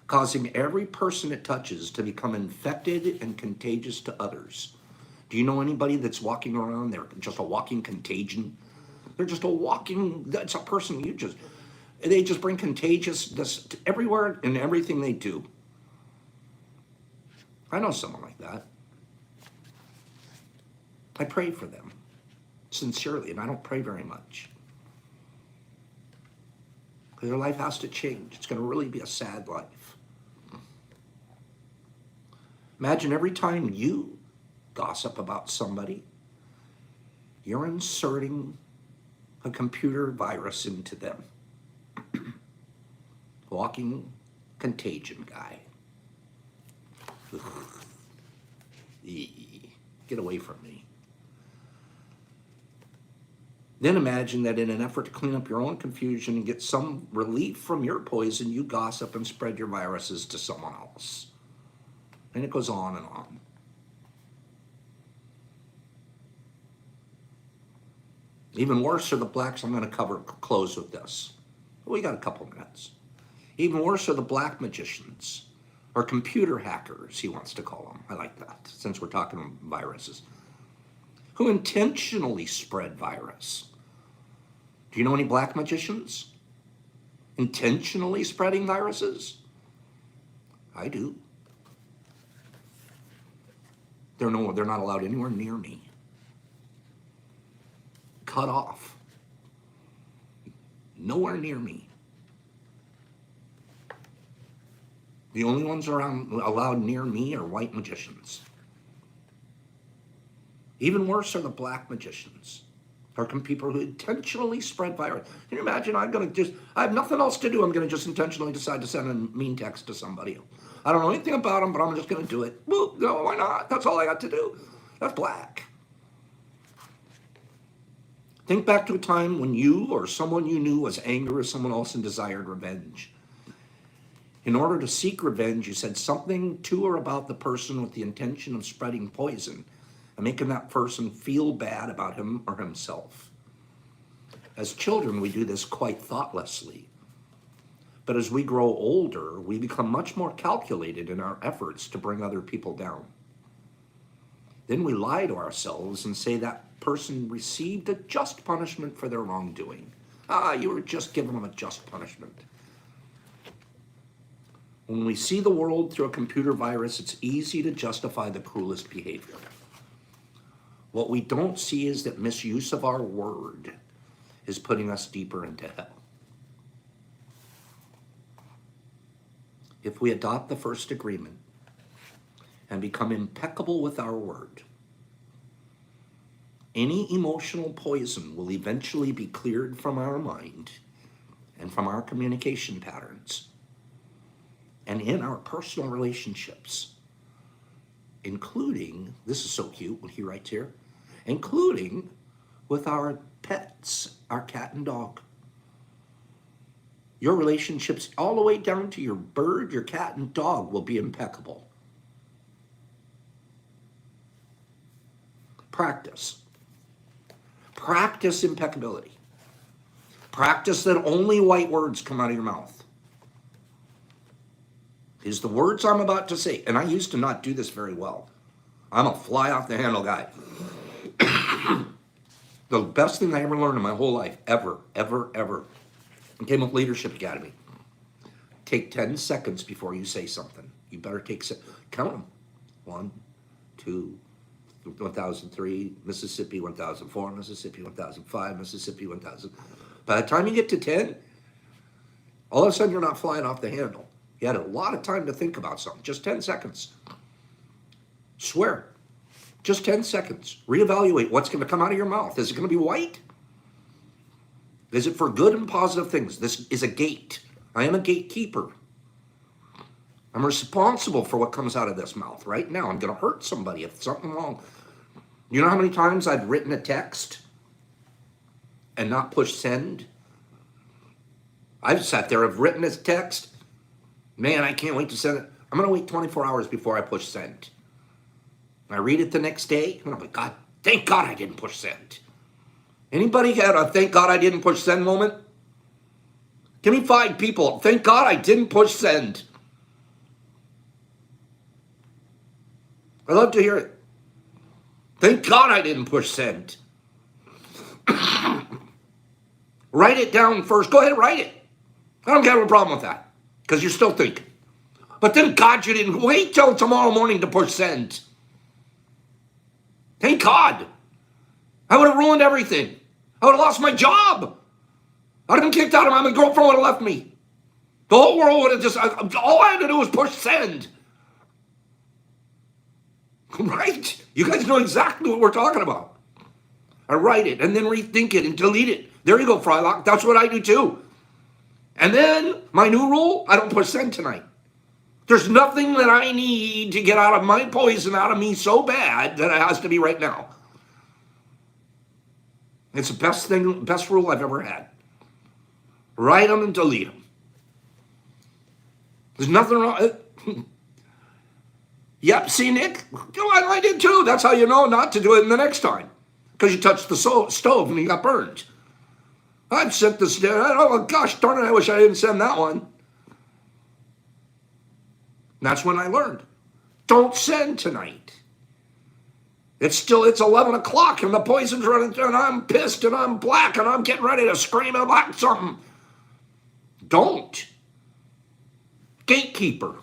causing every person it touches to become infected and contagious to others. Do you know anybody that's walking around, they're just a walking contagion? They're just a walking, that's a person they just bring contagiousness to everywhere and everything they do. I know someone like that. I pray for them, sincerely, and I don't pray very much. Because their life has to change. It's going to really be a sad life. Imagine every time you gossip about somebody, you're inserting a computer virus into them. Walking contagion guy. Get away from me. Then imagine that in an effort to clean up your own confusion and get some relief from your poison, you gossip and spread your viruses to someone else. And it goes on and on. Even worse are the blacks. I'm going to close with this. We got a couple minutes. Even worse are the black magicians, or computer hackers, he wants to call them. I like that, since we're talking about viruses, who intentionally spread virus. Do you know any black magicians intentionally spreading viruses? I do. They're not allowed anywhere near me. Cut off. Nowhere near me. The only ones allowed near me are white magicians. Even worse are the black magicians, or people who intentionally spread virus. Can you imagine? I have nothing else to do. I'm going to just intentionally decide to send a mean text to somebody. I don't know anything about them, but I'm just going to do it. Well, no, why not? That's all I got to do. That's black. Think back to a time when you or someone you knew was angry with someone else and desired revenge. In order to seek revenge, you said something to or about the person with the intention of spreading poison and making that person feel bad about him or himself. As children, we do this quite thoughtlessly. But as we grow older, we become much more calculated in our efforts to bring other people down. Then we lie to ourselves and say that person received a just punishment for their wrongdoing. You were just giving them a just punishment. When we see the world through a computer virus, it's easy to justify the cruelest behavior. What we don't see is that misuse of our word is putting us deeper into hell. If we adopt the first agreement and become impeccable with our word, Any emotional poison will eventually be cleared from our mind and from our communication patterns and in our personal relationships, including, this is so cute what he writes here, including with our pets, our cat and dog. Your relationships all the way down to your bird, your cat, and dog will be impeccable. Practice. Practice impeccability. Practice that only white words come out of your mouth. Is the words I'm about to say, and I used to not do this very well. I'm a fly off the handle guy. The best thing I ever learned in my whole life, ever, came with Leadership Academy. Take 10 seconds before you say something. You better count them. 1, 2, 1003, Mississippi 1004, Mississippi 1005, Mississippi 1000. By the time you get to 10, all of a sudden you're not flying off the handle. You had a lot of time to think about something. Just 10 seconds. Swear. Just 10 seconds. Reevaluate what's going to come out of your mouth. Is it going to be white? Is it for good and positive things? This is a gate. I am a gatekeeper. I'm responsible for what comes out of this mouth right now. I'm going to hurt somebody if something wrong. You know how many times I've written a text and not pushed send? I've sat there, I've written this text. Man, I can't wait to send it. I'm going to wait 24 hours before I push send. I read it the next day, and I'm like, God, thank God I didn't push send. Anybody had a thank God I didn't push send moment? Give me 5 people. Thank God I didn't push send. I love to hear it. Thank God I didn't push send. Write it down first. Go ahead, write it. I don't have a problem with that because you're still thinking. But thank God you didn't wait till tomorrow morning to push send. Thank God. I would have ruined everything. I would have lost my job. I would have been kicked out of my girlfriend would have left me. The whole world would have just, all I had to do was push send. Right? You guys know exactly what we're talking about. I write it and then rethink it and delete it. There you go, Frylock. That's what I do too. And then my new rule, I don't push send tonight. There's nothing that I need to get out of my poison out of me so bad that it has to be right now. It's the best rule I've ever had. Write them and delete them. There's nothing wrong. Yep, see, Nick? I did too. That's how you know not to do it the next time. Because you touched the stove and you got burned. I've sent this. Oh, gosh darn it, I wish I didn't send that one. That's when I learned. Don't send tonight. It's 11 o'clock and the poison's running and I'm pissed and I'm black and I'm getting ready to scream about something. Don't. Gatekeeper.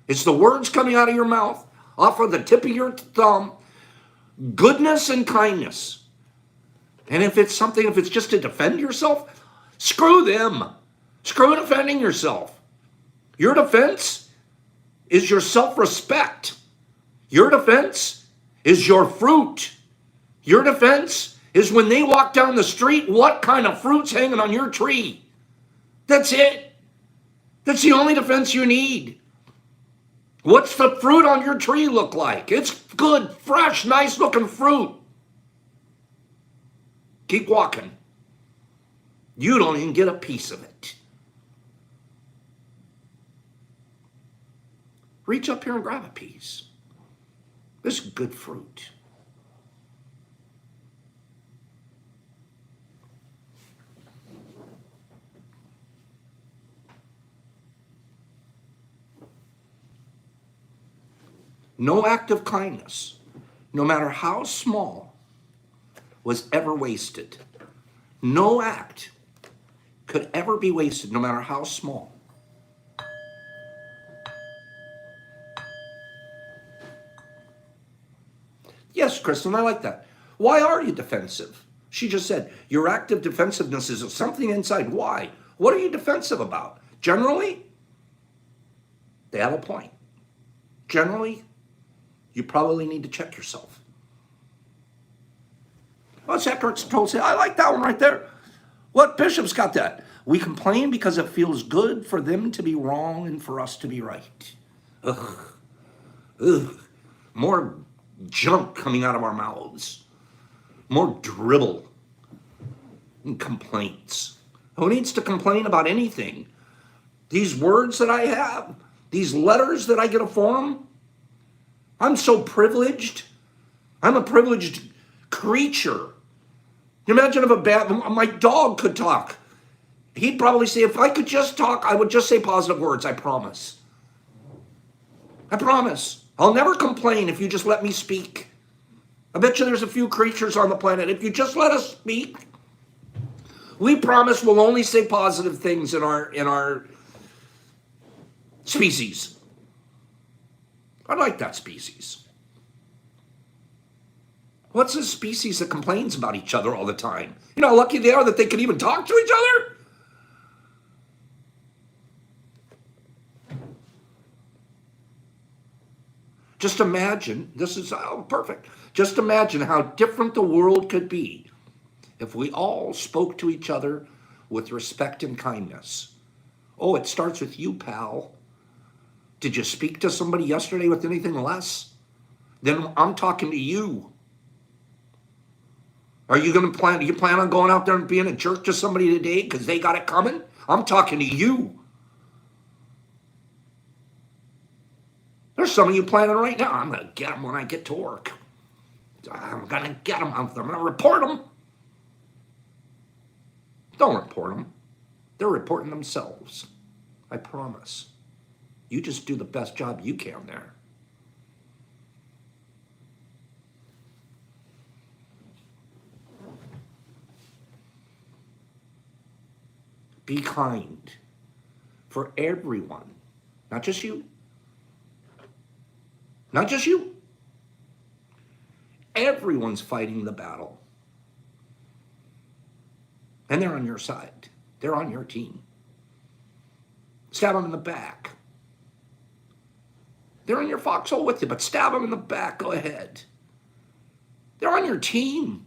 It's the words coming out of your mouth, off of the tip of your thumb, goodness and kindness. And if it's just to defend yourself, screw them. Screw defending yourself. Your defense is your self-respect. Your defense is your fruit. Your defense is when they walk down the street, what kind of fruit's hanging on your tree. That's it. That's the only defense you need. What's the fruit on your tree look like? It's good, fresh, nice-looking fruit. Keep walking. You don't even get a piece of it. Reach up here and grab a piece. This is good fruit. No act of kindness, no matter how small, was ever wasted. No act could ever be wasted, no matter how small. Yes, Kristen, I like that. Why are you defensive? She just said, your active defensiveness is something inside. Why? What are you defensive about? Generally, they have a point. Generally, you probably need to check yourself. What's Eckhart Tolle say? I like that one right there. What Bishop's got that? We complain because it feels good for them to be wrong and for us to be right. Ugh. Ugh. More junk coming out of our mouths. More dribble and complaints. Who needs to complain about anything? These words that I have, these letters that I get to form, I'm so privileged. I'm a privileged creature. You imagine if my dog could talk. He'd probably say, if I could just talk, I would just say positive words, I promise. I promise. I'll never complain if you just let me speak. I bet you there's a few creatures on the planet. If you just let us speak, we promise we'll only say positive things in our species. I like that species. What's a species that complains about each other all the time? You know how lucky they are that they can even talk to each other? Just imagine, this is perfect. Just imagine how different the world could be if we all spoke to each other with respect and kindness. Oh, it starts with you, pal. Did you speak to somebody yesterday with anything less? Then I'm talking to you. Are you plan on going out there and being a jerk to somebody today because they got it coming? I'm talking to you. There's some of you planning right now. I'm going to get them when I get to work. I'm going to get them. I'm going to report them. Don't report them. They're reporting themselves. I promise. You just do the best job you can there. Be kind for everyone, not just you. Not just you. Everyone's fighting the battle. And they're on your side. They're on your team. Stab them in the back. They're in your foxhole with you, but stab them in the back. Go ahead. They're on your team.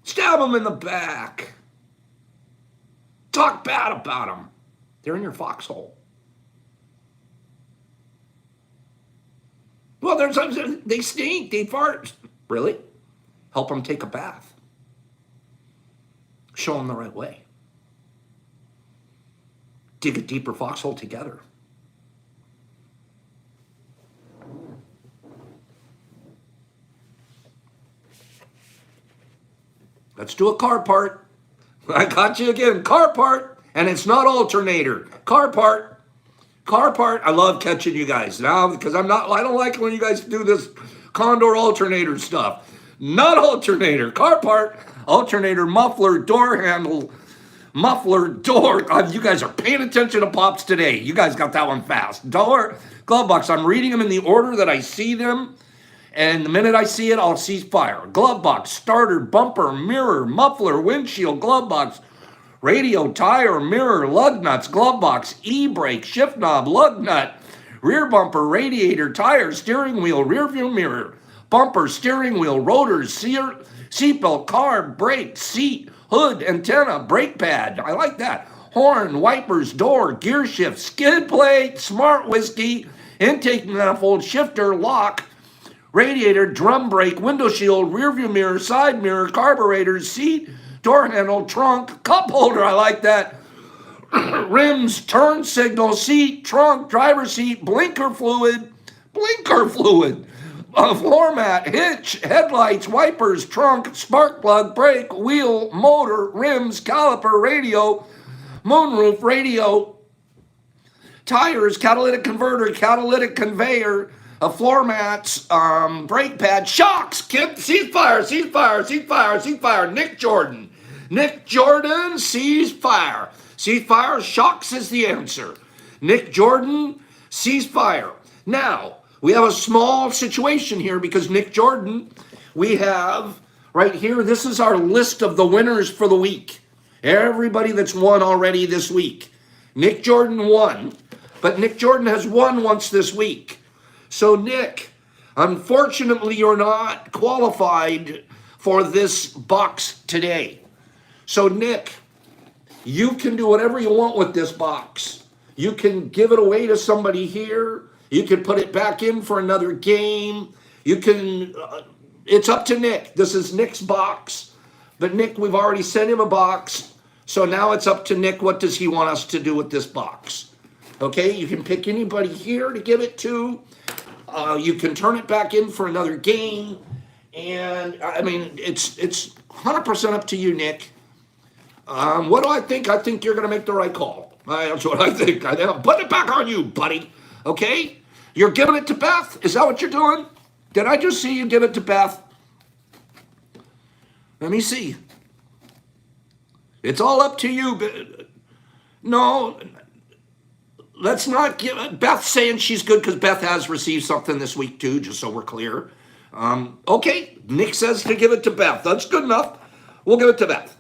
Stab them in the back. Talk bad about them. They're in your foxhole. Well, they stink, they fart. Really? Help them take a bath. Show them the right way. Dig a deeper foxhole together. Let's do a car part. I got you again. Car part. And it's not alternator. Car part. Car part. I love catching you guys now because I don't like when you guys do this Condor alternator stuff. Not alternator. Car part. Alternator, muffler, door handle, muffler, door. You guys are paying attention to Pops today. You guys got that one fast. Door, glove box. I'm reading them in the order that I see them. And the minute I see it, I'll cease fire. Glove box, starter, bumper, mirror, muffler, windshield, glove box, radio, tire, mirror, lug nuts, glove box, e-brake, shift knob, lug nut, rear bumper, radiator, tire, steering wheel, rear view mirror, bumper, steering wheel, rotors, seatbelt, car, brake, seat, hood, antenna, brake pad. I like that. Horn, wipers, door, gear shift, skid plate, smart whiskey, intake manifold, shifter, lock, radiator, drum brake, window shield, rear view mirror, side mirror, carburetor, seat, door handle, trunk, cup holder, I like that, rims, turn signal, seat, trunk, driver seat, blinker fluid, floor mat, hitch, headlights, wipers, trunk, spark plug, brake, wheel, motor, rims, caliper, radio, moonroof, radio, tires, catalytic converter, catalytic conveyor, floor mats, brake pad, shocks, cease fire. Nick Jordan, cease fire. Cease fire, shocks is the answer. Nick Jordan, cease fire. Now, we have a small situation here because Nick Jordan, we have right here, this is our list of the winners for the week. Everybody that's won already this week. Nick Jordan won, but Nick Jordan has won once this week. So Nick, Unfortunately, you're not qualified for this box today. So, Nick, you can do whatever you want with this box. You can give it away to somebody here. You can put it back in for another game. You can, it's up to Nick. This is Nick's box. But Nick, we've already sent him a box. So now it's up to Nick. What does he want us to do with this box? Okay, you can pick anybody here to give it to. You can turn it back in for another game. And I mean, it's 100% up to you, Nick. What do I think? I think you're going to make the right call. That's what I think. I'm putting it back on you, buddy. Okay? You're giving it to Beth? Is that what you're doing? Did I just see you give it to Beth? Let me see. It's all up to you. No, let's not give it. Beth's saying she's good because Beth has received something this week too, just so we're clear. Okay, Nick says to give it to Beth. That's good enough. We'll give it to Beth.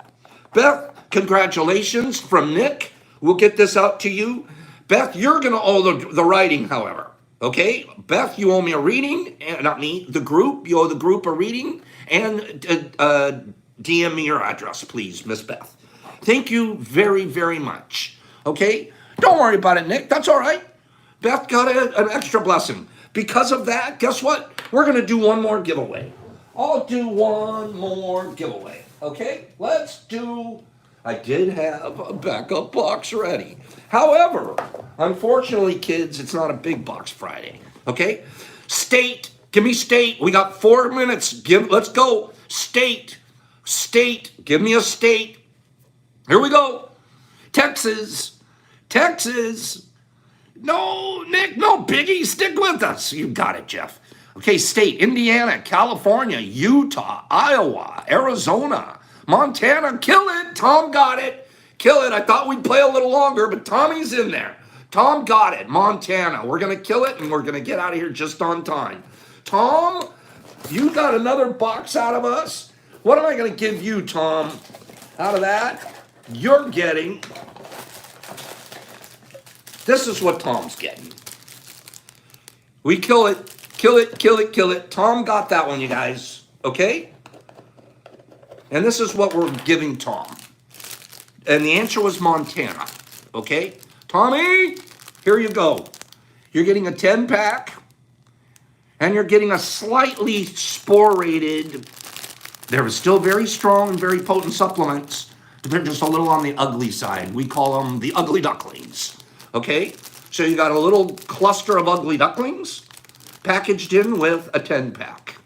Beth, congratulations from Nick. We'll get this out to you. Beth, you're going to owe the writing, however. Okay? Beth, you owe me a reading. And not me, the group. You owe the group a reading. And DM me your address, please, Miss Beth. Thank you very, very much. Okay? Don't worry about it, Nick. That's all right. Beth got an extra blessing. Because of that, guess what? We're going to do one more giveaway. I'll do one more giveaway. Okay? Let's do... I did have a backup box ready. However, unfortunately, kids, it's not a big box Friday. Okay? State. Give me state. We got 4 minutes. Let's go. State. State. Give me a state. Here we go. Texas. Texas. No, Nick, no biggie. Stick with us. You got it, Jeff. Okay, state. Indiana, California, Utah, Iowa, Arizona, Montana. Kill it. Tom got it. Kill it. I thought we'd play a little longer, but Tommy's in there. Tom got it. Montana. We're going to kill it, and we're going to get out of here just on time. Tom, you got another box out of us. What am I going to give you, Tom? Out of that, you're getting... This is what Tom's getting. We kill it. Kill it, kill it, kill it. Tom got that one, you guys. Okay? And this is what we're giving Tom. And the answer was Montana. Okay? Tommy, here you go. You're getting a 10-pack. And you're getting a slightly spore-rated. They're still very strong and very potent supplements. They're just a little on the ugly side. We call them the ugly ducklings. Okay? So you got a little cluster of ugly ducklings packaged in with a 10-pack.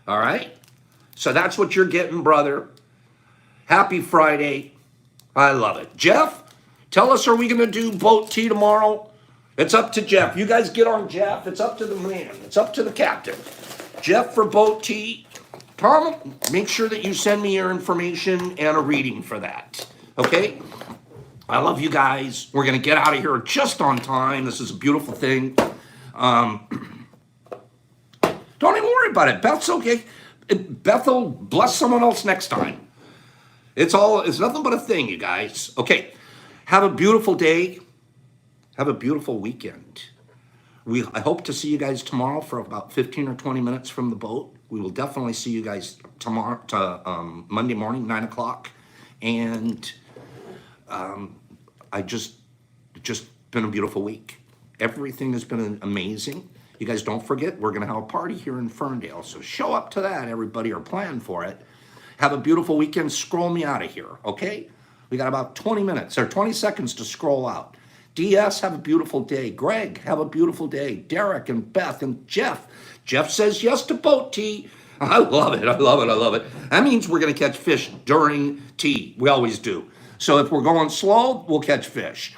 All right? So that's what you're getting, brother. Happy Friday. I love it. Jeff, tell us, are we going to do boat tea tomorrow? It's up to Jeff. You guys get on Jeff. It's up to the man. It's up to the captain. Jeff for boat tea. Tom, make sure that you send me your information and a reading for that. Okay? I love you guys. We're going to get out of here just on time. This is a beautiful thing. Don't even worry about it. Beth's okay. Beth will bless someone else next time. It's nothing but a thing, you guys. Okay. Have a beautiful day. Have a beautiful weekend. I hope to see you guys tomorrow for about 15 or 20 minutes from the boat. We will definitely see you guys tomorrow, Monday morning, 9 o'clock. And it's just been a beautiful week. Everything has been amazing. You guys don't forget, we're going to have a party here in Ferndale. So show up to that, everybody, or plan for it. Have a beautiful weekend. Scroll me out of here, okay? We got about 20 minutes or 20 seconds to scroll out. DS, have a beautiful day. Greg, have a beautiful day. Derek and Beth and Jeff. Jeff says yes to boat tea. I love it. I love it. I love it. That means we're going to catch fish during tea. We always do. So if we're going slow, we'll catch fish.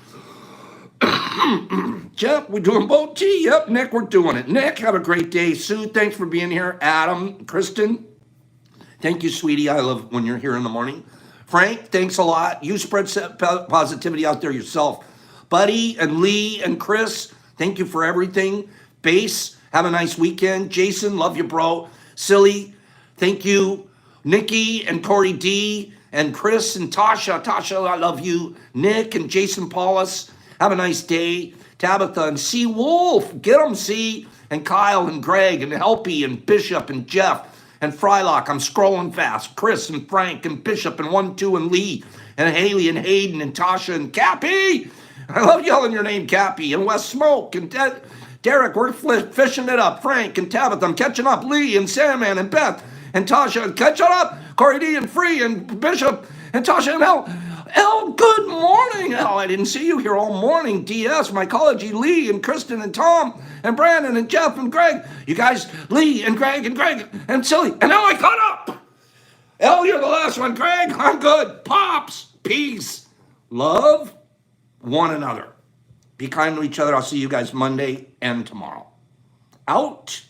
Jeff, we're doing boat tea. Yep, Nick, we're doing it. Nick, have a great day. Sue, thanks for being here. Adam, Kristen, thank you, sweetie. I love when you're here in the morning. Frank, thanks a lot. You spread positivity out there yourself. Buddy and Lee and Chris, thank you for everything. Base, have a nice weekend. Jason, love you, bro. Silly, thank you. Nikki and Corey D and Chris and Tasha. Tasha, I love you. Nick and Jason Paulus, have a nice day. Tabitha and C. Wolf, get them, C. and Kyle and Greg and Helpy and Bishop and Jeff and Frylock. I'm scrolling fast. Chris and Frank and Bishop and 1, 2 and Lee and Haley and Hayden and Tasha and Cappy. I love yelling your name, Cappy, and Wes Smoke and Derek. We're fishing it up. Frank and Tabitha. I'm catching up. Lee and Sandman and Beth and Tasha. Catching up. Corey D and Free and Bishop and Tasha and El, good morning. El, I didn't see you here all morning. DS, Mycology, Lee and Kristen and Tom and Brandon and Jeff and Greg. You guys, Lee and Greg and Silly. And now I caught up. El, you're the last one. Greg, I'm good. Pops, peace, love one another. Be kind to each other. I'll see you guys Monday and tomorrow. Out.